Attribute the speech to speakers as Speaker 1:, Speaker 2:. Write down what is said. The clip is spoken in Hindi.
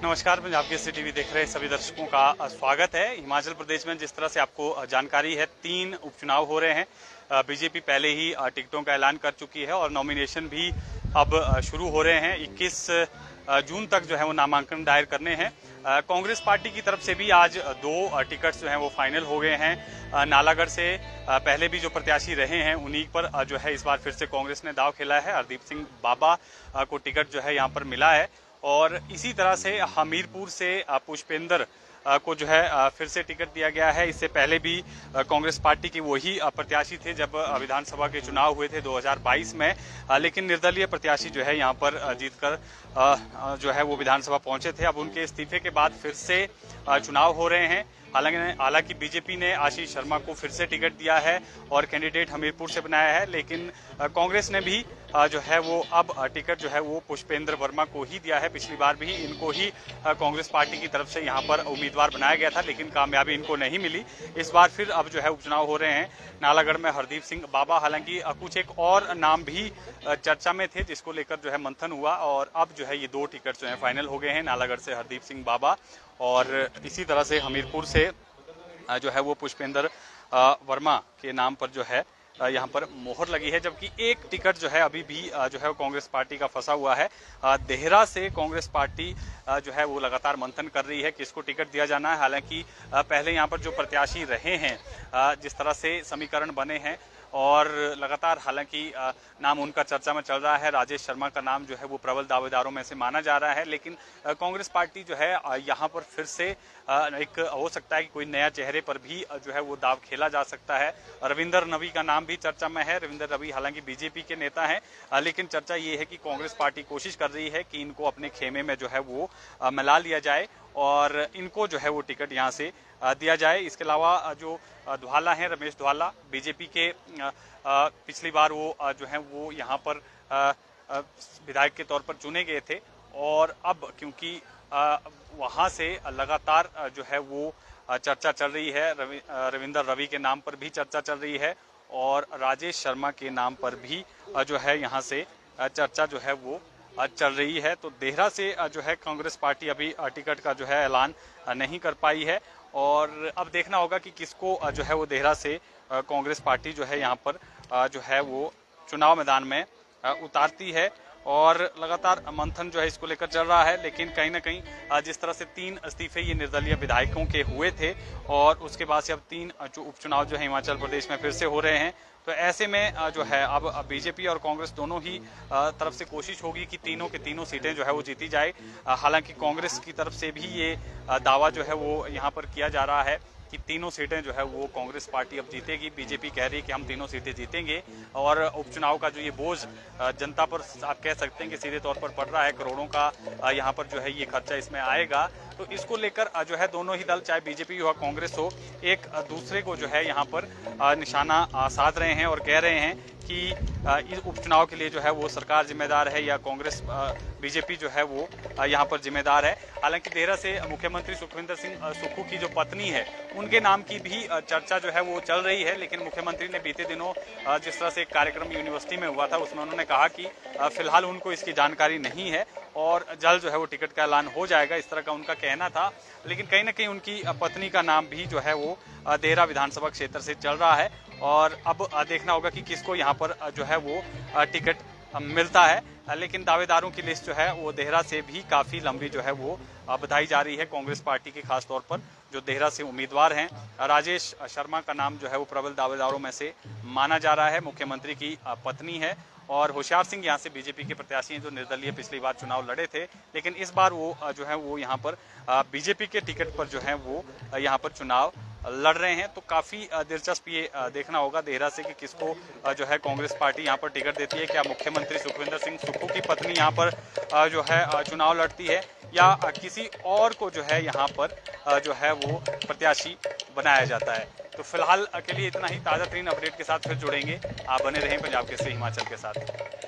Speaker 1: नमस्कार, पंजाब केसरी टीवी देख रहे सभी दर्शकों का स्वागत है। हिमाचल प्रदेश में जिस तरह से आपको जानकारी है, 3 उपचुनाव हो रहे हैं। बीजेपी पहले ही टिकटों का ऐलान कर चुकी है और नॉमिनेशन भी अब शुरू हो रहे हैं। 21 जून तक जो है वो नामांकन दायर करने हैं। कांग्रेस पार्टी की तरफ से भी आज 2 टिकट जो हैं वो फाइनल हो गए हैं। नालागढ़ से पहले भी जो प्रत्याशी रहे हैं उन्हीं पर जो है इस बार फिर से कांग्रेस ने दाव खेला है। हरदीप सिंह बाबा को टिकट जो है यहाँ पर मिला है और इसी तरह से हमीरपुर से पुष्पेंद्र को जो है फिर से टिकट दिया गया है। इससे पहले भी कांग्रेस पार्टी के वही प्रत्याशी थे जब विधानसभा के चुनाव हुए थे 2022 में, लेकिन निर्दलीय प्रत्याशी जो है यहाँ पर जीतकर जो है वो विधानसभा पहुंचे थे। अब उनके इस्तीफे के बाद फिर से चुनाव हो रहे हैं। हालांकि बीजेपी ने आशीष शर्मा को फिर से टिकट दिया है और कैंडिडेट हमीरपुर से बनाया है, लेकिन कांग्रेस ने भी जो है वो अब टिकट जो है वो पुष्पेंद्र वर्मा को ही दिया है। पिछली बार भी इनको ही कांग्रेस पार्टी की तरफ से यहाँ पर उम्मीदवार बनाया गया था, लेकिन कामयाबी इनको नहीं मिली। इस बार फिर अब जो है उपचुनाव हो रहे हैं। नालागढ़ में हरदीप सिंह बाबा, हालांकि कुछ एक और नाम भी चर्चा में थे जिसको लेकर जो है मंथन हुआ और अब जो है ये 2 टिकट जो है फाइनल हो गए हैं। नालागढ़ से हरदीप सिंह बाबा और इसी तरह से हमीरपुर से जो है वो पुष्पेंद्र वर्मा के नाम पर जो है यहाँ पर मोहर लगी है, जबकि एक टिकट जो है अभी भी जो है कांग्रेस पार्टी का फंसा हुआ है। देहरा से कांग्रेस पार्टी जो है वो लगातार मंथन कर रही है किसको टिकट दिया जाना है। हालांकि पहले यहाँ पर जो प्रत्याशी रहे हैं, जिस तरह से समीकरण बने हैं और लगातार हालांकि नाम उनका चर्चा में चल रहा है, राजेश शर्मा का नाम जो है वो प्रबल दावेदारों में से माना जा रहा है, लेकिन कांग्रेस पार्टी जो है यहाँ पर फिर से एक हो सकता है कि कोई नया चेहरे पर भी जो है वो दाव खेला जा सकता है। रविंदर नवी का नाम भी चर्चा में है। रविंदर नवी हालांकि बीजेपी के नेता हैं, लेकिन चर्चा ये है कि कांग्रेस पार्टी कोशिश कर रही है कि इनको अपने खेमे में जो है वो मिला लिया जाए और इनको जो है वो टिकट यहाँ से दिया जाए। इसके अलावा जो धवाला हैं, रमेश धवाला, बीजेपी के पिछली बार वो जो है वो यहाँ पर विधायक के तौर पर चुने गए थे और अब क्योंकि वहाँ से लगातार जो है वो चर्चा चल रही है, रविंदर रवि के नाम पर भी चर्चा चल रही है और राजेश शर्मा के नाम पर भी जो है यहाँ से चर्चा जो है वो चल रही है। तो देहरा से जो है कांग्रेस पार्टी अभी टिकट का जो है ऐलान नहीं कर पाई है और अब देखना होगा कि किसको जो है वो देहरा से कांग्रेस पार्टी जो है यहाँ पर जो है वो चुनाव मैदान में उतारती है और लगातार मंथन जो है इसको लेकर चल रहा है। लेकिन कहीं ना कहीं जिस तरह से 3 इस्तीफे ये निर्दलीय विधायकों के हुए थे और उसके बाद से अब 3 जो उपचुनाव जो है हिमाचल प्रदेश में फिर से हो रहे हैं, तो ऐसे में जो है अब बीजेपी और कांग्रेस दोनों ही तरफ से कोशिश होगी कि तीनों के तीनों सीटें जो है वो जीती जाए। हालांकि कांग्रेस की तरफ से भी ये दावा जो है वो यहाँ पर किया जा रहा है कि तीनों सीटें जो है वो कांग्रेस पार्टी अब जीतेगी। बीजेपी कह रही है कि हम तीनों सीटें जीतेंगे और उपचुनाव का जो ये बोझ जनता पर आप कह सकते हैं कि सीधे तौर पर पड़ रहा है, करोड़ों का यहाँ पर जो है ये खर्चा इसमें आएगा। तो इसको लेकर जो है दोनों ही दल, चाहे बीजेपी हो बीजेपी हो, एक दूसरे को जो है यहाँ पर निशाना साध रहे हैं और कह रहे हैं कि इस उपचुनाव के लिए जो है वो सरकार जिम्मेदार है या कांग्रेस बीजेपी जो है वो यहाँ पर जिम्मेदार है। हालांकि देहरा से मुख्यमंत्री सुखविंदर सिंह सुक्खू की जो पत्नी है उनके नाम की भी चर्चा जो है वो चल रही है, लेकिन मुख्यमंत्री ने बीते दिनों जिस तरह से एक कार्यक्रम यूनिवर्सिटी में हुआ था उसमें उन्होंने कहा कि फिलहाल उनको इसकी जानकारी नहीं है और जल्द जो है वो टिकट का ऐलान हो जाएगा, इस तरह का उनका कहना था। लेकिन कहीं ना कहीं उनकी पत्नी का नाम भी जो है वो देहरा विधानसभा क्षेत्र से चल रहा है और अब देखना होगा कि किसको यहाँ पर जो है वो टिकट मिलता है। लेकिन दावेदारों की लिस्ट जो है वो देहरा से भी काफ़ी लंबी जो है वो बताई जा रही है। कांग्रेस पार्टी के खास तौर पर जो देहरा से उम्मीदवार हैं, राजेश शर्मा का नाम जो है वो प्रबल दावेदारों में से माना जा रहा है। मुख्यमंत्री की पत्नी है और होशियार सिंह यहाँ से बीजेपी के प्रत्याशी हैं जो निर्दलीय पिछली बार चुनाव लड़े थे, लेकिन इस बार वो जो है वो यहाँ पर बीजेपी के टिकट पर जो है वो यहाँ पर चुनाव लड़ रहे हैं। तो काफ़ी दिलचस्प ये देखना होगा देहरा से कि किसको जो है कांग्रेस पार्टी यहाँ पर टिकट देती है। क्या मुख्यमंत्री सुखविंदर सिंह सुक्खू की पत्नी यहाँ पर जो है चुनाव लड़ती है या किसी और को जो है यहाँ पर जो है वो प्रत्याशी बनाया जाता है। तो फिलहाल के लिए इतना ही। ताज़ा तरीन अपडेट के साथ फिर जुड़ेंगे। आप बने रहें पंजाब केसरी हिमाचल के साथ।